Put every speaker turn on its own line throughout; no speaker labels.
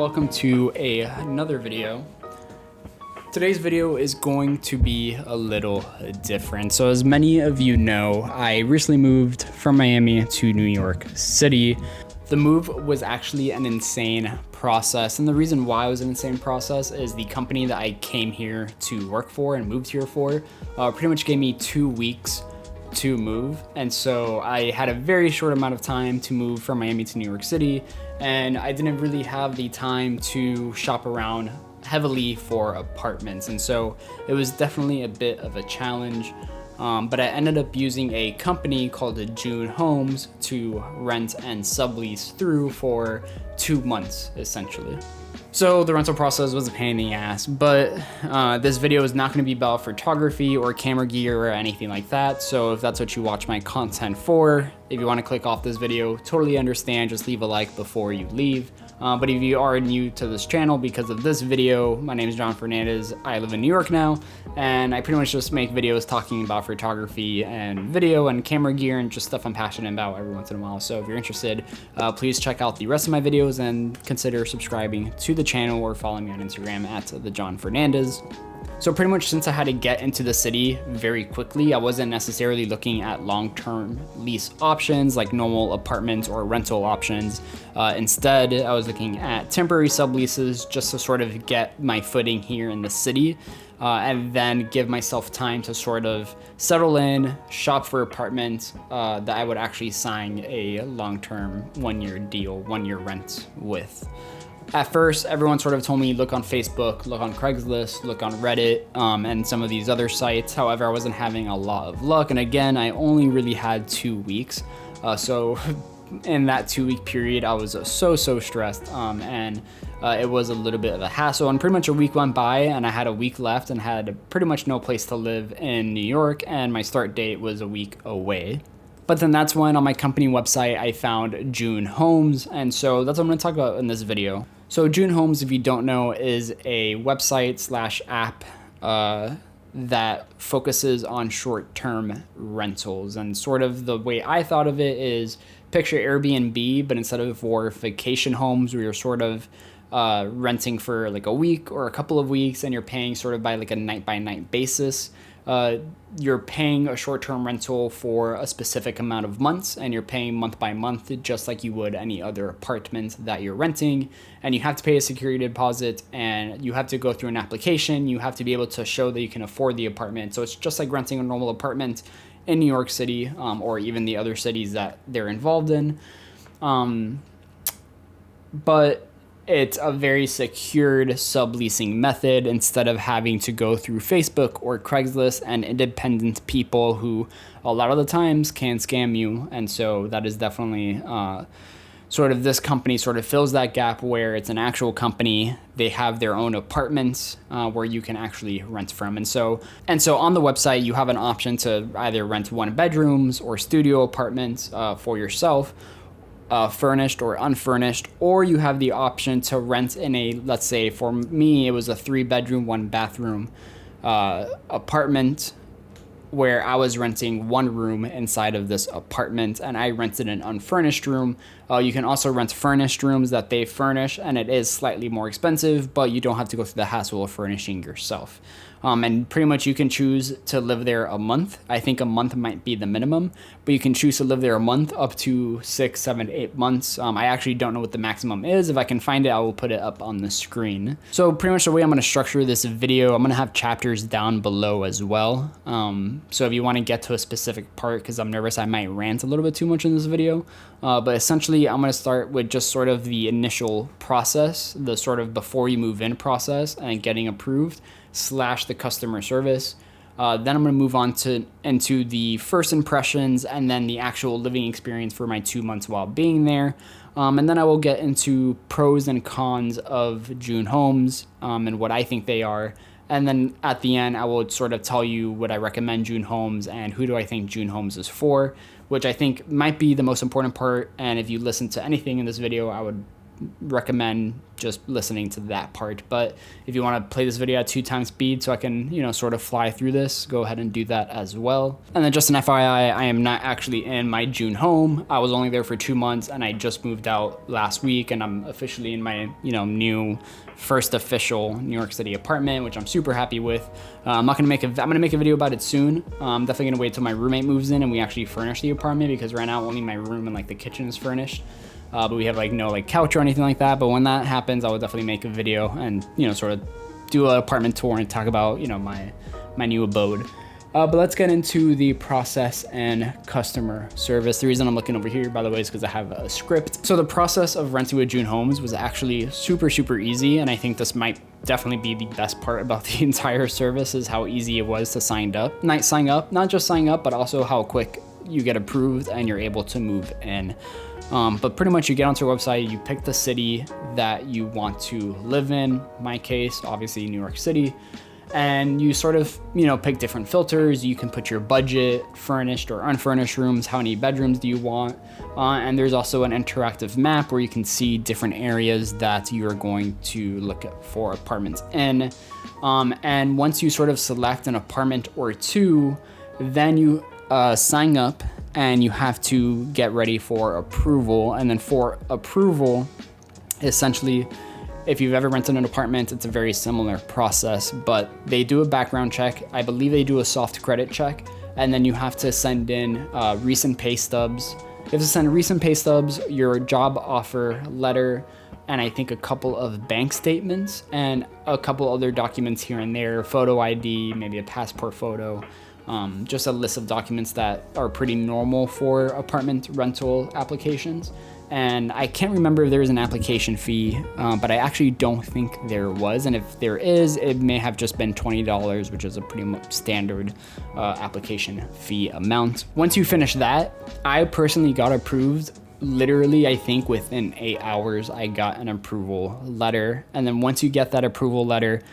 welcome to another video. Today's video is going to be a little different. So as many of you know, I recently moved from Miami to New York City. The move was actually an insane process, and the reason why it was an insane process is the company that I came here to work for and moved here for pretty much gave me 2 weeks to move, and so I had a very short amount of time to move from Miami to New York City, and I didn't really have the time to shop around heavily for apartments, and so it was definitely a bit of a challenge. But I ended up using a company called June Homes to rent and sublease through for 2 months, essentially. So the rental process was a pain in the ass, but this video is not going to be about photography or camera gear or anything like that. So if that's what you watch my content for, if you want to click off this video, totally understand, just leave a like before you leave. But if you are new to this channel because of this video, my name is John Fernandez. I live in New York now, and I pretty much just make videos talking about photography and video and camera gear and just stuff I'm passionate about every once in a while. So if you're interested, please check out the rest of my videos and consider subscribing to the channel or following me on Instagram at the John Fernandez. So pretty much since I had to get into the city very quickly, I wasn't necessarily looking at long-term lease options like normal apartments or rental options. Instead, I was looking at temporary subleases just to sort of get my footing here in the city, and then give myself time to sort of settle in, shop for apartments that I would actually sign a long-term 1-year deal, 1-year rent with. At first, everyone sort of told me look on Facebook, look on Craigslist, look on Reddit, and some of these other sites. However, I wasn't having a lot of luck. And again, I only really had 2 weeks. So in that 2-week period, I was so stressed. And it was a little bit of a hassle. And pretty much a week went by and I had a week left and had pretty much no place to live in New York. And my start date was a week away. But then that's when on my company website, I found June Homes. And so that's what I'm going to talk about in this video. So June Homes, if you don't know, is a website/app that focuses on short-term rentals. And sort of the way I thought of it is picture Airbnb, but instead of for vacation homes where you're sort of renting for like a week or a couple of weeks and you're paying sort of by like a night-by-night basis. You're paying a short-term rental for a specific amount of months, and you're paying month by month just like you would any other apartment that you're renting. And you have to pay a security deposit, and you have to go through an application. You have to be able to show that you can afford the apartment. So it's just like renting a normal apartment in New York City, or even the other cities that they're involved in. But it's a very secured subleasing method instead of having to go through Facebook or Craigslist and independent people who a lot of the times can scam you. And so that is definitely sort of this company sort of fills that gap where it's an actual company. They have their own apartments where you can actually rent from. And so on the website, you have an option to either rent 1-bedrooms or studio apartments for yourself, furnished or unfurnished, or you have the option to rent in a, let's say for me, it was a 3-bedroom, 1-bathroom apartment where I was renting 1 room inside of this apartment, and I rented an unfurnished room. You can also rent furnished rooms that they furnish, and it is slightly more expensive, but you don't have to go through the hassle of furnishing yourself. And pretty much you can choose to live there a month. I think a month might be the minimum, but you can choose to live there a month up to 6, 7, 8 months. I actually don't know what the maximum is. If I can find it, I will put it up on the screen. So pretty much the way I'm going to structure this video, I'm going to have chapters down below as well. So if you want to get to a specific part, because I'm nervous I might rant a little bit too much in this video, but essentially I'm going to start with just sort of the initial process, the sort of before you move in process and getting approved / the customer service. Then I'm going to move on into the first impressions and then the actual living experience for my 2 months while being there. And then I will get into pros and cons of June Homes and what I think they are. And then at the end, I will sort of tell you what I recommend June Homes and who do I think June Homes is for, which I think might be the most important part. And if you listen to anything in this video, I would recommend just listening to that part. But if you want to play this video at 2x speed so I can, you know, sort of fly through this, go ahead and do that as well. And then just an FYI, I am not actually in my June home. I was only there for 2 months and I just moved out last week, and I'm officially in my, you know, new first official New York City apartment, which I'm super happy with. I'm gonna make a video about it soon. I'm definitely gonna wait till my roommate moves in and we actually furnish the apartment, because right now only my room and like the kitchen is furnished. But we have like no like couch or anything like that. But when that happens, I will definitely make a video and, you know, sort of do an apartment tour and talk about, you know, my new abode. But let's get into the process and customer service. The reason I'm looking over here, by the way, is because I have a script. So the process of renting with June Homes was actually super easy, and I think this might definitely be the best part about the entire service, is how easy it was to sign up. Not just sign up, but also how quick you get approved and you're able to move in. But pretty much you get onto our website, you pick the city that you want to live in. My case, obviously New York City. And you sort of, you know, pick different filters. You can put your budget, furnished or unfurnished rooms, how many bedrooms do you want? And there's also an interactive map where you can see different areas that you're going to look for apartments in. And once you sort of select an apartment or two, then you sign up and you have to get ready for approval. And then for approval, essentially, if you've ever rented an apartment, it's a very similar process, but they do a background check. I believe they do a soft credit check, and then you have to send in recent pay stubs. You have to send recent pay stubs, your job offer letter, and I think a couple of bank statements and a couple other documents here and there, photo ID, maybe a passport photo, just a list of documents that are pretty normal for apartment rental applications. And I can't remember if there is an application fee, but I actually don't think there was. And if there is, it may have just been $20, which is a pretty much standard application fee amount. Once you finish that, I personally got approved. Literally, I think within 8 hours, I got an approval letter. And then once you get that approval letter,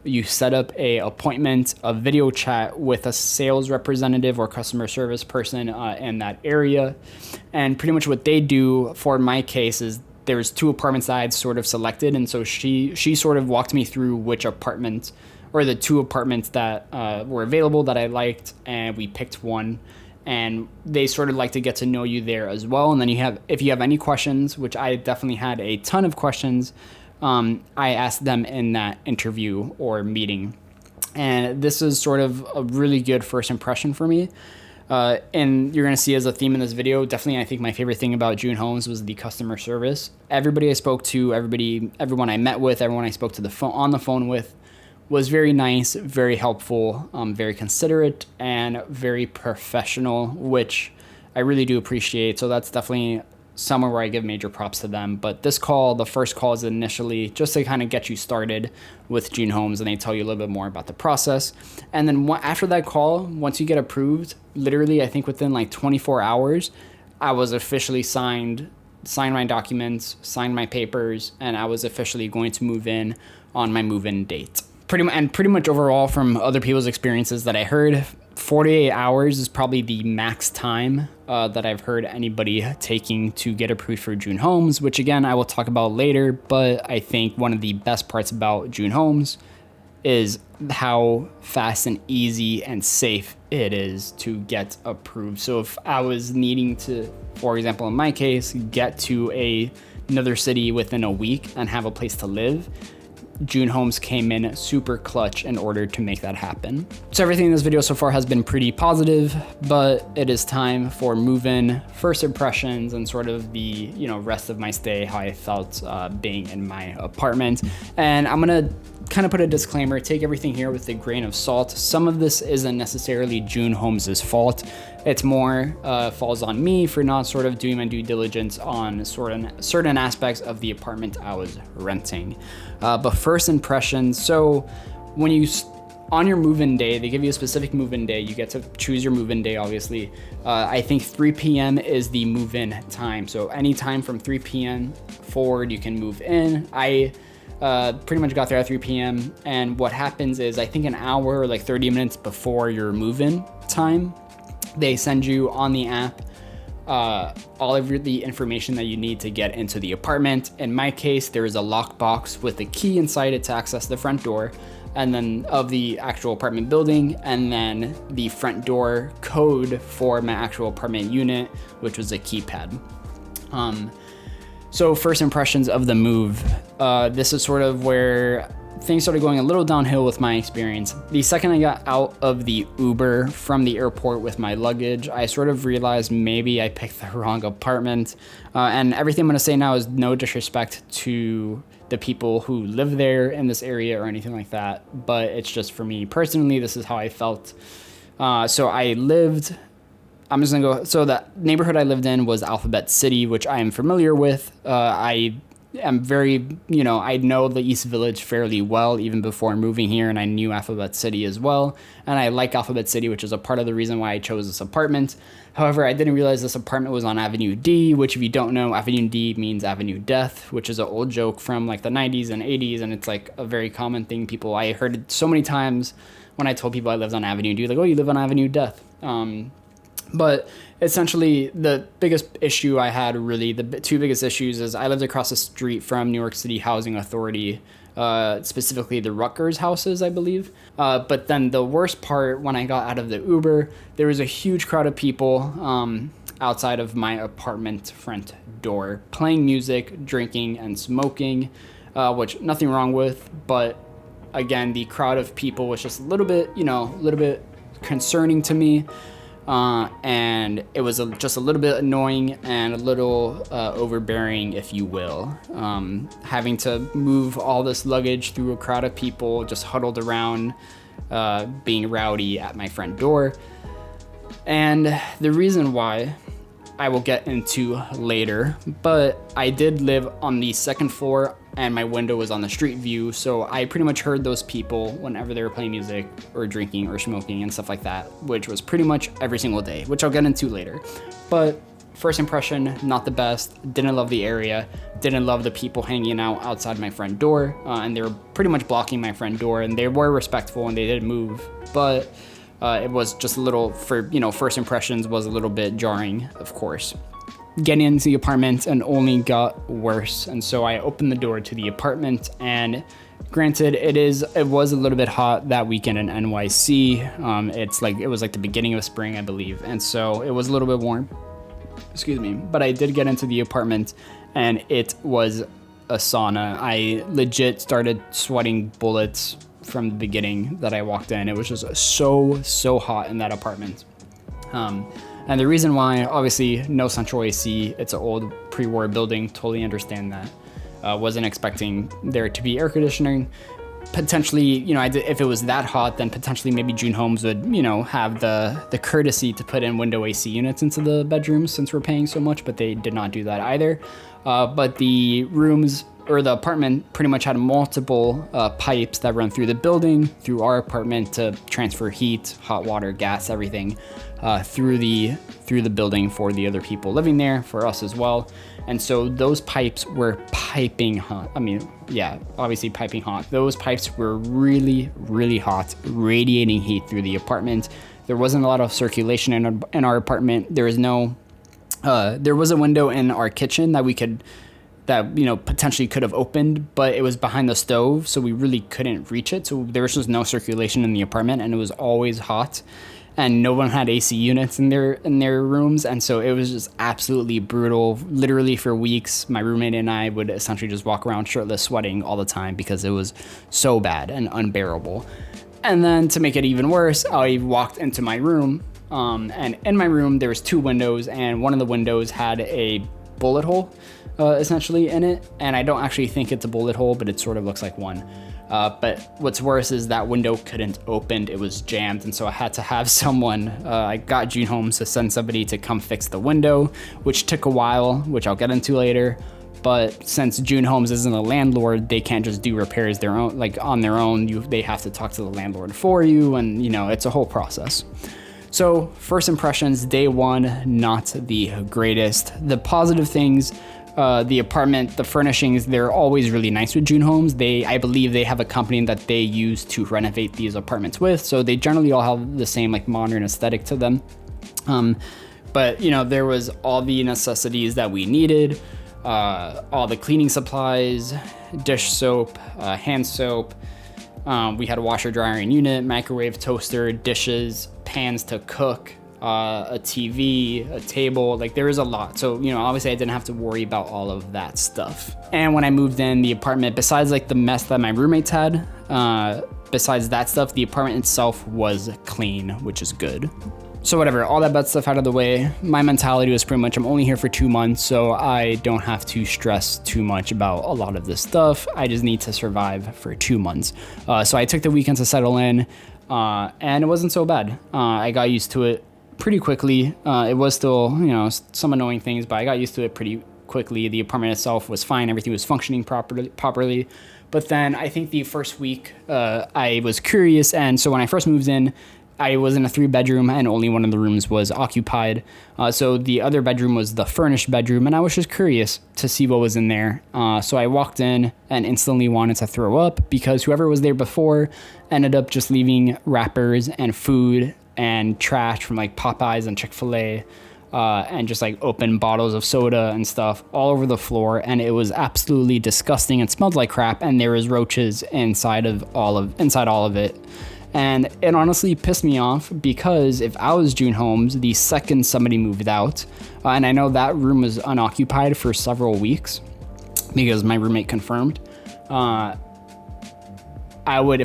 you set up a appointment, a video chat with a sales representative or customer service person in that area. And pretty much what they do for my case is there's 2 apartments that I had sort of selected. And so she sort of walked me through which apartment, or the 2 apartments that were available that I liked, and we picked one. And they sort of like to get to know you there as well. And then if you have any questions, which I definitely had a ton of questions, I asked them in that interview or meeting. And this is sort of a really good first impression for me. And you're going to see as a theme in this video, definitely I think my favorite thing about June Homes was the customer service. Everybody I spoke to, everyone I met with, everyone I spoke to on the phone with was very nice, very helpful, very considerate, and very professional, which I really do appreciate. So that's definitely somewhere where I give major props to them. But this call, the first call, is initially just to kind of get you started with June Homes, and they tell you a little bit more about the process. And then after that call, once you get approved, literally I think within like 24 hours, I was officially signed my documents, signed my papers, and I was officially going to move in on my move-in date. Pretty much overall from other people's experiences that I heard, 48 hours is probably the max time that I've heard anybody taking to get approved for June Homes, which again, I will talk about later. But I think one of the best parts about June Homes is how fast and easy and safe it is to get approved. So if I was needing to, for example, in my case, get to another city within a week and have a place to live, June Homes came in super clutch in order to make that happen. So everything in this video so far has been pretty positive, but it is time for move-in, first impressions, and sort of the rest of my stay, how I felt being in my apartment. And I'm gonna kind of put a disclaimer, take everything here with a grain of salt. Some of this isn't necessarily June Homes' fault. It's more falls on me for not sort of doing my due diligence on certain aspects of the apartment I was renting. But first impressions, so when on your move-in day, they give you a specific move-in day. You get to choose your move-in day, obviously. I think 3 p.m. is the move-in time. So anytime from 3 p.m. forward, you can move in. I pretty much got there at 3 p.m. And what happens is, I think an hour or like 30 minutes before your move-in time, they send you on the app all of the information that you need to get into the apartment. In my case, there is a lockbox with a key inside it to access the front door, and then of the actual apartment building, and then the front door code for my actual apartment unit, which was a keypad. So first impressions of the move. This is sort of where things started going a little downhill with my experience. The second I got out of the Uber from the airport with my luggage, I sort of realized maybe I picked the wrong apartment. And everything I'm gonna say now is no disrespect to the people who live there in this area or anything like that, but it's just for me personally, this is how I felt. So the neighborhood I lived in was Alphabet City, which I am familiar with. I know the East Village fairly well, even before moving here, and I knew Alphabet City as well. And I like Alphabet City, which is a part of the reason why I chose this apartment. However, I didn't realize this apartment was on Avenue D, which if you don't know, Avenue D means Avenue Death, which is an old joke from like the 90s and 80s, and it's like a very common thing. I heard it so many times when I told people I lived on Avenue D, like, oh, you live on Avenue Death. But essentially, the biggest issue I had, really, the two biggest issues, is I lived across the street from New York City Housing Authority, specifically the Rutgers houses, I believe. But then the worst part, when I got out of the Uber, there was a huge crowd of people outside of my apartment front door, playing music, drinking, and smoking, which nothing wrong with. But again, the crowd of people was just a little bit concerning to me. And it was just a little bit annoying and a little overbearing, if you will. Having to move all this luggage through a crowd of people just huddled around, being rowdy at my front door. And the reason why I will get into later, but I did live on the second floor and my window was on the street view, so I pretty much heard those people whenever they were playing music or drinking or smoking and stuff like that, which was pretty much every single day, which I'll get into later. But first impression, not the best. Didn't love the area, didn't love the people hanging out outside my front door, and they were pretty much blocking my front door, and they were respectful and they did move, but it was just a little, first impressions was a little bit jarring, of course. Getting into the apartment and only got worse, and so I opened the door to the apartment, and granted, it was a little bit hot that weekend in NYC. It was like the beginning of spring, I believe, and so it was a little bit warm. Excuse me, but I did get into the apartment, and it was a sauna. I legit started sweating bullets from the beginning that I walked in. It was just so hot in that apartment. And the reason why, obviously, no central AC, it's an old pre-war building, totally understand that. Wasn't expecting there to be air conditioning. Potentially, if it was that hot, then potentially maybe June Homes would, have the courtesy to put in window AC units into the bedrooms since we're paying so much, but they did not do that either. But the rooms, or the apartment, pretty much had multiple pipes that run through the building, through our apartment, to transfer heat, hot water, gas, everything through the building for the other people living there, for us as well. And so those pipes were piping hot. Obviously piping hot. Those pipes were really hot, radiating heat through the apartment. There wasn't a lot of circulation in our apartment. There was a window in our kitchen that potentially could have opened, but it was behind the stove, so we really couldn't reach it. So there was just no circulation in the apartment, and it was always hot, and no one had AC units in their rooms, and so it was just absolutely brutal. Literally for weeks, my roommate and I would essentially just walk around shirtless, sweating all the time because it was so bad and unbearable. And then to make it even worse, I walked into my room, and in my room there was two windows, and one of the windows had a bullet hole essentially in it, and I don't actually think it's a bullet hole, but it sort of looks like one. But what's worse is that window couldn't open, it was jammed, and so I had to have I got June Homes to send somebody to come fix the window, which took a while, which I'll get into later. But since June Homes isn't a landlord, they can't just do repairs on their own. They have to talk to the landlord for you, and it's a whole process. So first impressions, day one, not the greatest. The positive things, the apartment, the furnishings, they're always really nice with June Homes. I believe they have a company that they use to renovate these apartments with, so they generally all have the same modern aesthetic to them. But there was all the necessities that we needed, all the cleaning supplies, dish soap, hand soap. We had a washer, dryer, and unit, microwave, toaster, dishes, pans to cook, a TV, a table. Like, there was a lot. So, obviously I didn't have to worry about all of that stuff. And when I moved in, the apartment, besides like the mess that my roommates had, besides that stuff, the apartment itself was clean, which is good. So whatever, all that bad stuff out of the way, my mentality was pretty much, I'm only here for 2 months, so I don't have to stress too much about a lot of this stuff. I just need to survive for 2 months. So I took the weekend to settle in, and it wasn't so bad. I got used to it pretty quickly. It was still, some annoying things, but I got used to it pretty quickly. The apartment itself was fine. Everything was functioning properly. But then I think the first week, I was curious, and so when I first moved in, I was in a 3-bedroom and only one of the rooms was occupied. So the other bedroom was the furnished bedroom, and I was just curious to see what was in there. So I walked in and instantly wanted to throw up because whoever was there before ended up just leaving wrappers and food and trash from like Popeyes and Chick-fil-A, and just like open bottles of soda and stuff all over the floor. And it was absolutely disgusting and smelled like crap. And there was roaches inside all of it. And it honestly pissed me off because if I was June Holmes, the second somebody moved out, and I know that room was unoccupied for several weeks because my roommate confirmed, if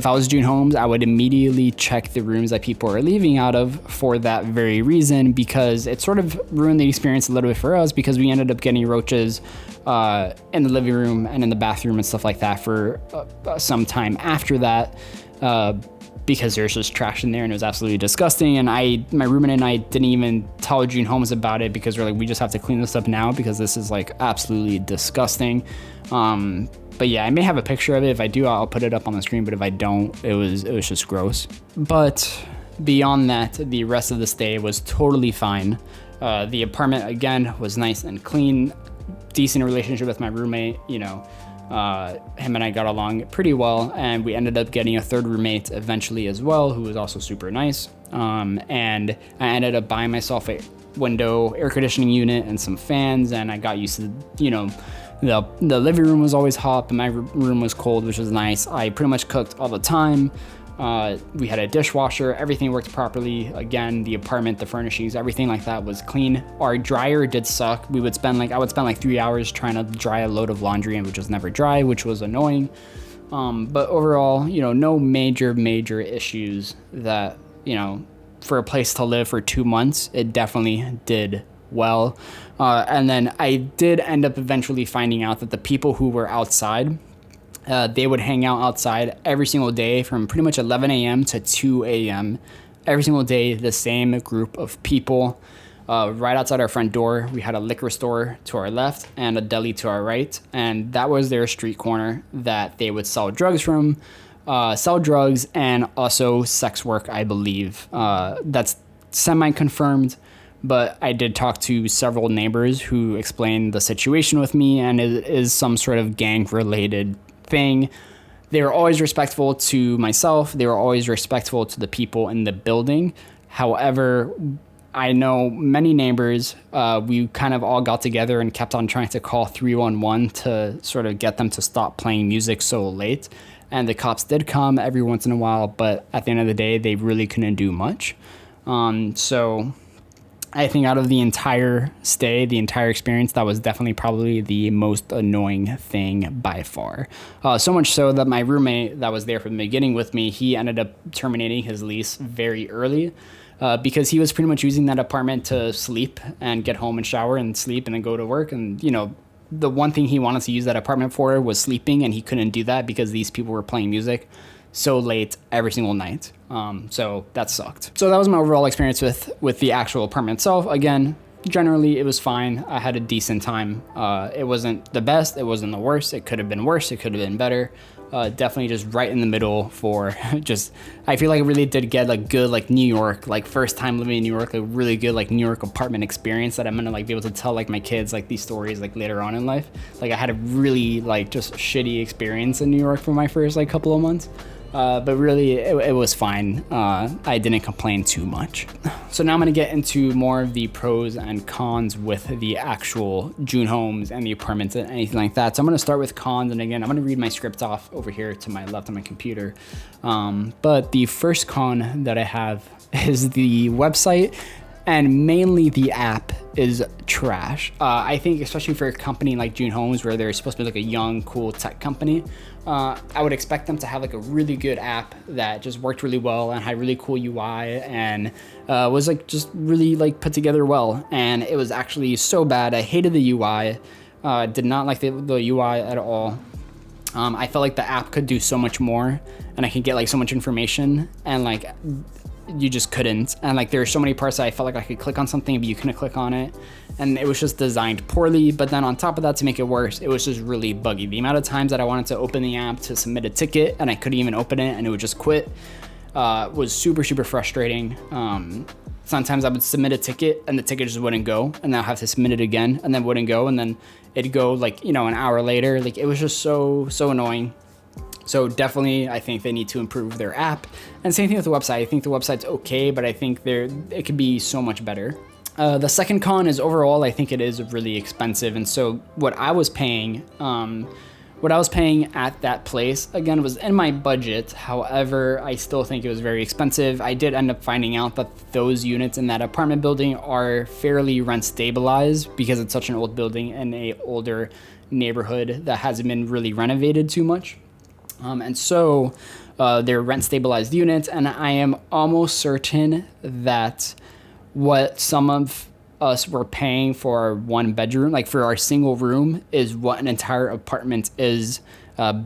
I was June Holmes, I would immediately check the rooms that people are leaving out of for that very reason, because it sort of ruined the experience a little bit for us because we ended up getting roaches in the living room and in the bathroom and stuff like that for some time after that. Because there's just trash in there and it was absolutely disgusting. And my roommate and I didn't even tell June Holmes about it because we're like, we just have to clean this up now because this is like absolutely disgusting. But yeah, I may have a picture of it. If I do, I'll put it up on the screen. But if I don't, it was just gross. But beyond that, the rest of the stay was totally fine. The apartment, again, was nice and clean. Decent relationship with my roommate, him and I got along pretty well, and we ended up getting a third roommate eventually as well, who was also super nice. And I ended up buying myself a window air conditioning unit and some fans, and I got used to, the living room was always hot, but my room was cold, which was nice. I pretty much cooked all the time. We had a dishwasher, everything worked properly. Again, the apartment, the furnishings, everything like that was clean. Our dryer did suck. I would spend like 3 hours trying to dry a load of laundry and it would just never dry, which was annoying. But overall, no major issues that, for a place to live for 2 months, it definitely did well. And then I did end up eventually finding out that the people who were outside, they would hang out outside every single day from pretty much 11 a.m. to 2 a.m. Every single day, the same group of people. Right outside our front door, we had a liquor store to our left and a deli to our right. And that was their street corner that they would sell drugs from, and also sex work, I believe. That's semi-confirmed. But I did talk to several neighbors who explained the situation with me, and it is some sort of gang-related thing. They were always respectful to myself. They were always respectful to the people in the building. However, I know many neighbors, we kind of all got together and kept on trying to call 311 to sort of get them to stop playing music so late. And the cops did come every once in a while, but at the end of the day, they really couldn't do much. So I think out of the entire stay, the entire experience, that was definitely probably the most annoying thing by far. So much so that my roommate that was there from the beginning with me, he ended up terminating his lease very early because he was pretty much using that apartment to sleep and get home and shower and sleep and then go to work. And, the one thing he wanted to use that apartment for was sleeping, and he couldn't do that because these people were playing music so late every single night. So that sucked. So that was my overall experience with the actual apartment itself. Again, generally it was fine. I had a decent time. It wasn't the best. It wasn't the worst. It could have been worse. It could have been better. Definitely just right in the middle for just, I feel like I really did get like good, like New York, like first time living in New York, a really good like New York apartment experience that I'm gonna like be able to tell like my kids like these stories like later on in life. Like I had a really like just shitty experience in New York for my first like couple of months. But really, it was fine. I didn't complain too much. So now I'm going to get into more of the pros and cons with the actual June Homes and the apartments and anything like that. So I'm going to start with cons, and again, I'm going to read my script off over here to my left on my computer. But the first con that I have is the website, and mainly the app is trash. I think especially for a company like June Homes, where they're supposed to be like a young, cool tech company, I would expect them to have like a really good app that just worked really well and had really cool UI and was like just really like put together well. And it was actually so bad. I hated the UI. Did not like the UI at all. I felt like the app could do so much more, and I could get like so much information, and like you just couldn't. And like there were so many parts that I felt like I could click on something, but you couldn't click on it, and it was just designed poorly. But then on top of that, to make it worse, it was just really buggy. The amount of times that I wanted to open the app to submit a ticket and I couldn't even open it and it would just quit was super frustrating. Sometimes I would submit a ticket and the ticket just wouldn't go, and then I'll have to submit it again and then wouldn't go, and then it'd go like, an hour later. Like it was just so annoying. So definitely, I think they need to improve their app. And same thing with the website. I think the website's okay, but I think it could be so much better. The second con is overall, I think it is really expensive. And so what I was paying at that place, again, was in my budget. However, I still think it was very expensive. I did end up finding out that those units in that apartment building are fairly rent stabilized because it's such an old building in a older neighborhood that hasn't been really renovated too much. And so they're rent stabilized units, and I am almost certain that what some of us were paying for our one bedroom, like for our single room, is what an entire apartment is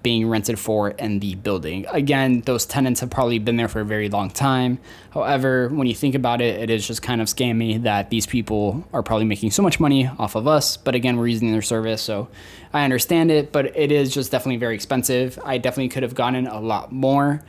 being rented for in the building. Again, those tenants have probably been there for a very long time. However, when you think about it, it is just kind of scammy that these people are probably making so much money off of us. But again, we're using their service, so I understand it, but it is just definitely very expensive. I definitely could have gotten a lot more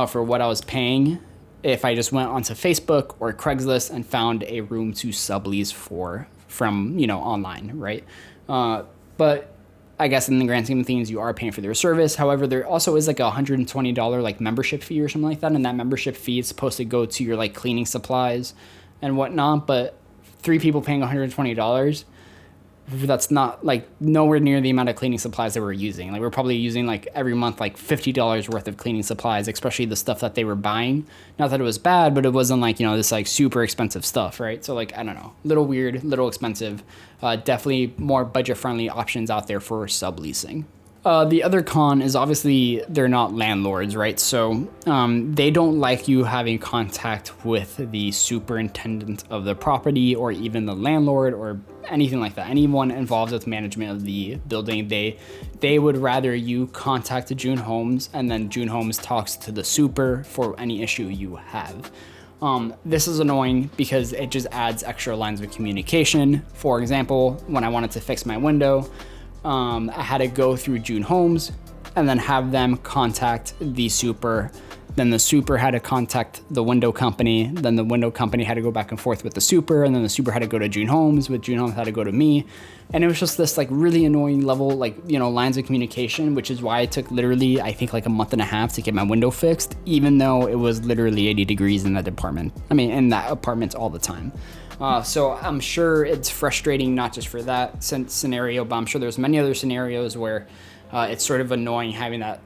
for what I was paying if I just went onto Facebook or Craigslist and found a room to sublease from online, right? But I guess in the grand scheme of things, you are paying for their service. However, there also is like a $120 like membership fee or something like that, and that membership fee is supposed to go to your like cleaning supplies and whatnot. But 3 people paying $120, that's not like nowhere near the amount of cleaning supplies that we're using. Like we're probably using like every month like $50 worth of cleaning supplies, especially the stuff that they were buying. Not that it was bad, but it wasn't like this like super expensive stuff, right? So like I don't know, little weird, little expensive. Definitely more budget friendly options out there for subleasing. The other con is obviously they're not landlords, right? So they don't like you having contact with the superintendent of the property or even the landlord or anything like that. Anyone involved with management of the building, they would rather you contact June Homes, and then June Homes talks to the super for any issue you have. This is annoying because it just adds extra lines of communication. For example, when I wanted to fix my window, I had to go through June Homes and then have them contact the super. Then the super had to contact the window company. Then the window company had to go back and forth with the super, and then the super had to go to June Homes, with June Homes had to go to me. And it was just this like really annoying level, like, lines of communication, which is why it took literally, I think like a month and a half to get my window fixed, even though it was literally 80 degrees in that in that apartment all the time. So I'm sure it's frustrating, not just for that scenario, but I'm sure there's many other scenarios where it's sort of annoying having that,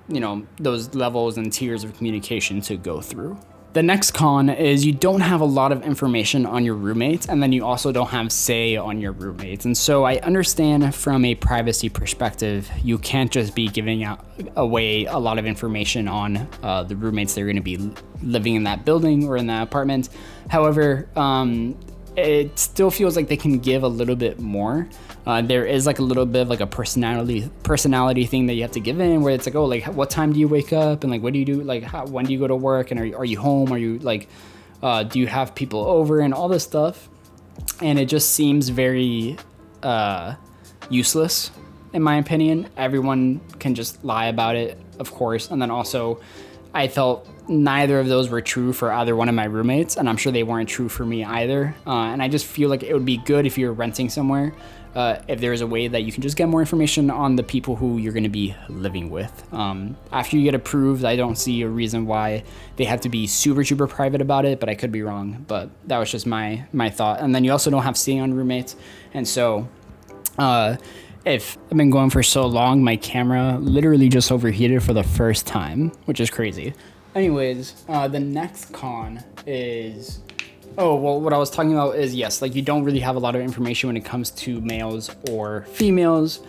those levels and tiers of communication to go through. The next con is you don't have a lot of information on your roommates, and then you also don't have say on your roommates. And so I understand from a privacy perspective, you can't just be giving away a lot of information on the roommates that are going to be living in that building or in that apartment. However, it still feels like they can give a little bit more. There is like a little bit of like a personality thing that you have to give in, where it's like, oh, like what time do you wake up, and like what do you do, like when do you go to work, and are you home, are you like do you have people over, and all this stuff. And it just seems very useless in my opinion. Everyone can just lie about it, of course. And then also I felt neither of those were true for either one of my roommates, and I'm sure they weren't true for me either. And I just feel like it would be good if you're renting somewhere if there is a way that you can just get more information on the people who you're going to be living with. After you get approved, I don't see a reason why they have to be super private about it, but I could be wrong. But that was just my thought. And then you also don't have stay on roommates. And so if I've been going for so long, my camera literally just overheated for the first time, which is crazy. Anyways, the next con is... Oh, well, what I was talking about is, yes, like you don't really have a lot of information when it comes to males or females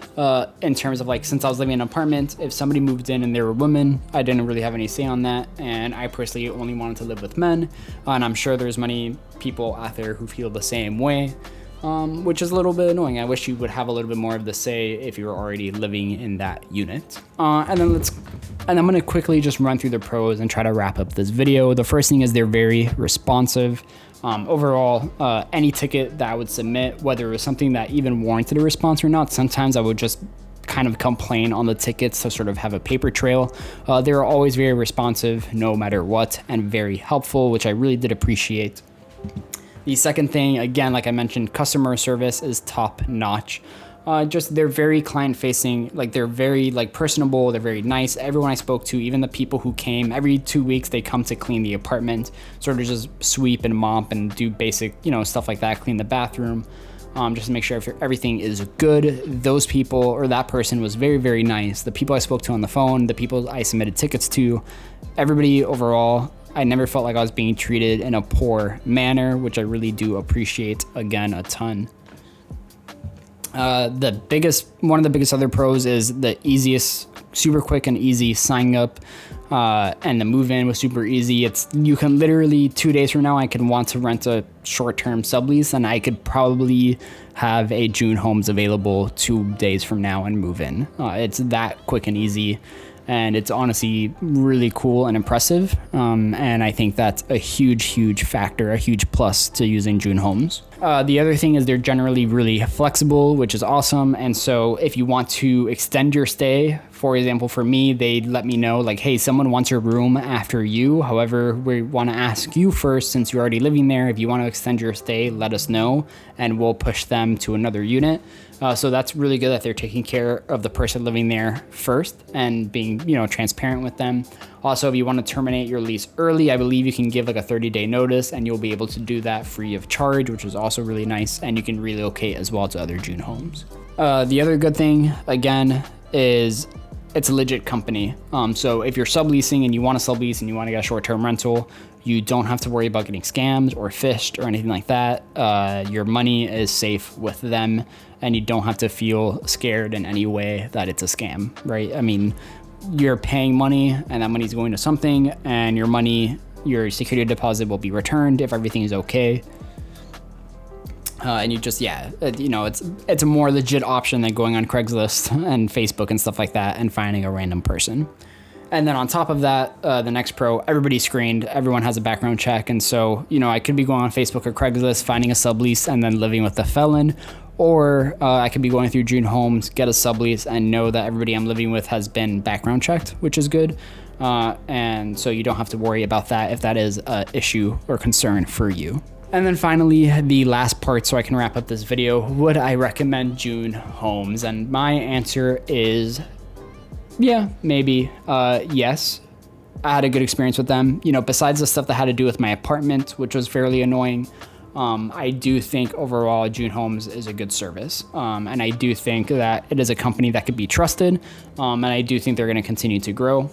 in terms of like, since I was living in an apartment, if somebody moved in and they were women, I didn't really have any say on that. And I personally only wanted to live with men. And I'm sure there's many people out there who feel the same way, which is a little bit annoying. I wish you would have a little bit more of the say if you were already living in that unit. And I'm gonna quickly just run through the pros and try to wrap up this video. The first thing is they're very responsive. Overall, any ticket that I would submit, whether it was something that even warranted a response or not, sometimes I would just kind of complain on the tickets to sort of have a paper trail. They were always very responsive no matter what, and very helpful, which I really did appreciate. The second thing, again, like I mentioned, customer service is top notch. They're very client facing, like they're very like personable, they're very nice. Everyone I spoke to, even the people who came every 2 weeks, they come to clean the apartment, sort of just sweep and mop and do basic, stuff like that, clean the bathroom, just to make sure everything is good. Those people, or that person, was very, very nice. The people I spoke to on the phone, the people I submitted tickets to, everybody overall, I never felt like I was being treated in a poor manner, which I really do appreciate, again, a ton. One of the biggest other pros is the easiest, super quick and easy sign up, and the move in was super easy. You can literally 2 days from now, I could want to rent a short-term sublease, and I could probably have a June Homes available 2 days from now and move in. It's that quick and easy, and it's honestly really cool and impressive. And I think that's a huge factor, a huge plus to using June Homes. The other thing is they're generally really flexible, which is awesome. And so if you want to extend your stay, for example, for me, they let me know like, hey, someone wants your room after you. However, we want to ask you first, since you're already living there. If you want to extend your stay, let us know and we'll push them to another unit. So that's really good that they're taking care of the person living there first and being, transparent with them. Also, if you want to terminate your lease early, I believe you can give like a 30-day notice and you'll be able to do that free of charge, which is also really nice. And you can relocate as well to other June Homes. The other good thing, again, is it's a legit company. So if you're subleasing and you want to sublease and you want to get a short-term rental, you don't have to worry about getting scammed or phished or anything like that. Your money is safe with them and you don't have to feel scared in any way that it's a scam, right? I mean, you're paying money and that money is going to something, and your security deposit will be returned if everything is okay. And it's a more legit option than going on Craigslist and Facebook and stuff like that and finding a random person. And then on top of that, the next pro, everybody's screened. Everyone has a background check. And so, I could be going on Facebook or Craigslist, finding a sublease and then living with a felon. Or I could be going through June Homes, get a sublease, and know that everybody I'm living with has been background checked, which is good. And so you don't have to worry about that if that is an issue or concern for you. And then finally, the last part, so I can wrap up this video, would I recommend June Homes? And my answer is, yeah, maybe, yes. I had a good experience with them. Besides the stuff that had to do with my apartment, which was fairly annoying, I do think overall June Homes is a good service. And I do think that it is a company that could be trusted. And I do think they're going to continue to grow.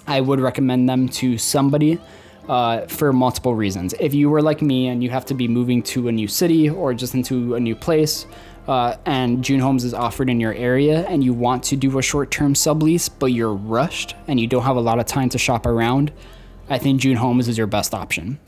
I would recommend them to somebody for multiple reasons. If you were like me and you have to be moving to a new city or just into a new place, and June Homes is offered in your area and you want to do a short-term sublease, but you're rushed and you don't have a lot of time to shop around, I think June Homes is your best option.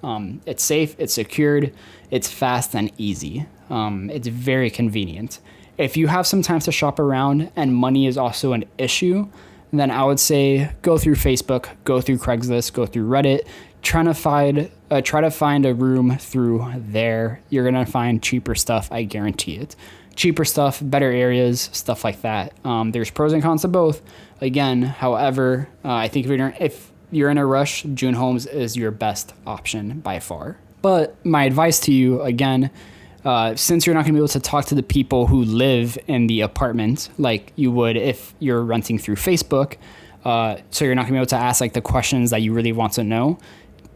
It's safe, it's secured, it's fast and easy. It's very convenient. If you have some time to shop around and money is also an issue, then I would say go through Facebook, go through Craigslist, go through Reddit, try to find a room through there. You're gonna find cheaper stuff, I guarantee it. Cheaper stuff, better areas, stuff like that. There's pros and cons to both. Again, however, I think if you're in a rush, June Homes is your best option by far. But my advice to you, again, Since you're not going to be able to talk to the people who live in the apartment like you would if you're renting through Facebook, so you're not going to be able to ask like the questions that you really want to know,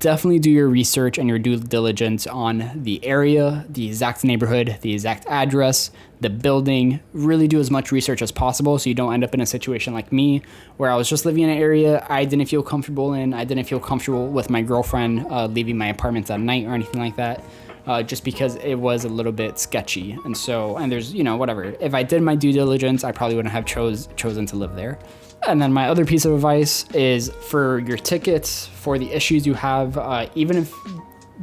definitely do your research and your due diligence on the area, the exact neighborhood, the exact address, the building. Really do as much research as possible so you don't end up in a situation like me where I was just living in an area I didn't feel comfortable in. I didn't feel comfortable with my girlfriend leaving my apartment at night or anything like that. Just because it was a little bit sketchy. And there's, whatever. If I did my due diligence, I probably wouldn't have chosen to live there. And then my other piece of advice is for your tickets, for the issues you have, even if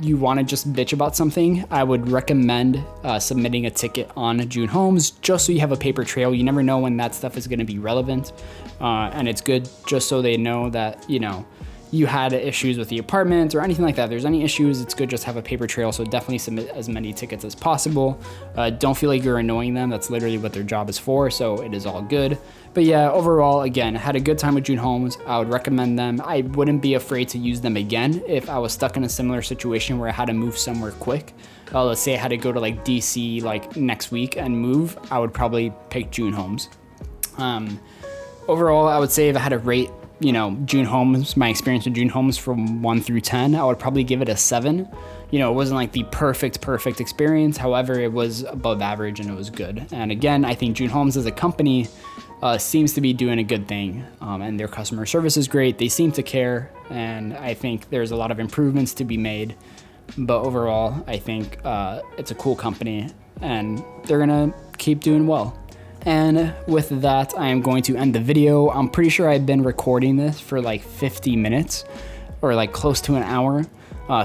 you want to just bitch about something, I would recommend submitting a ticket on June Homes just so you have a paper trail. You never know when that stuff is going to be relevant. And it's good just so they know that, you had issues with the apartment or anything like that. If there's any issues, it's good just have a paper trail. So definitely submit as many tickets as possible. Don't feel like you're annoying them. That's literally what their job is for. So it is all good. But yeah, overall, again, had a good time with June Homes. I would recommend them. I wouldn't be afraid to use them again if I was stuck in a similar situation where I had to move somewhere quick. Let's say I had to go to like DC like next week and move. I would probably pick June Homes. Overall, I would say if I had to rate June Homes, my experience with June Homes from 1 through 10, I would probably give it a 7. It wasn't like the perfect experience. However, it was above average and it was good. And again, I think June Homes as a company seems to be doing a good thing. And their customer service is great. They seem to care. And I think there's a lot of improvements to be made. But overall, I think it's a cool company and they're going to keep doing well. And with that, I am going to end the video. I'm pretty sure I've been recording this for like 50 minutes or like close to an hour.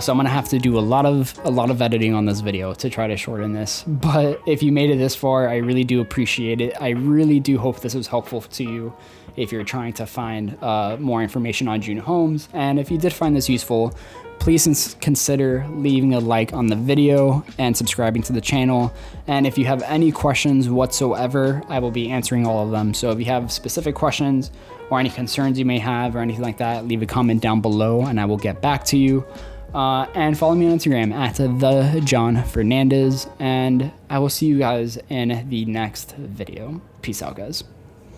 So I'm gonna have to do a lot of editing on this video to try to shorten this. But if you made it this far, I really do appreciate it. I really do hope this was helpful to you if you're trying to find more information on June Homes. And if you did find this useful, please consider leaving a like on the video and subscribing to the channel. And if you have any questions whatsoever, I will be answering all of them. So if you have specific questions or any concerns you may have or anything like that, leave a comment down below and I will get back to you. And follow me on Instagram at the John Fernandez, and I will see you guys in the next video. Peace out, guys.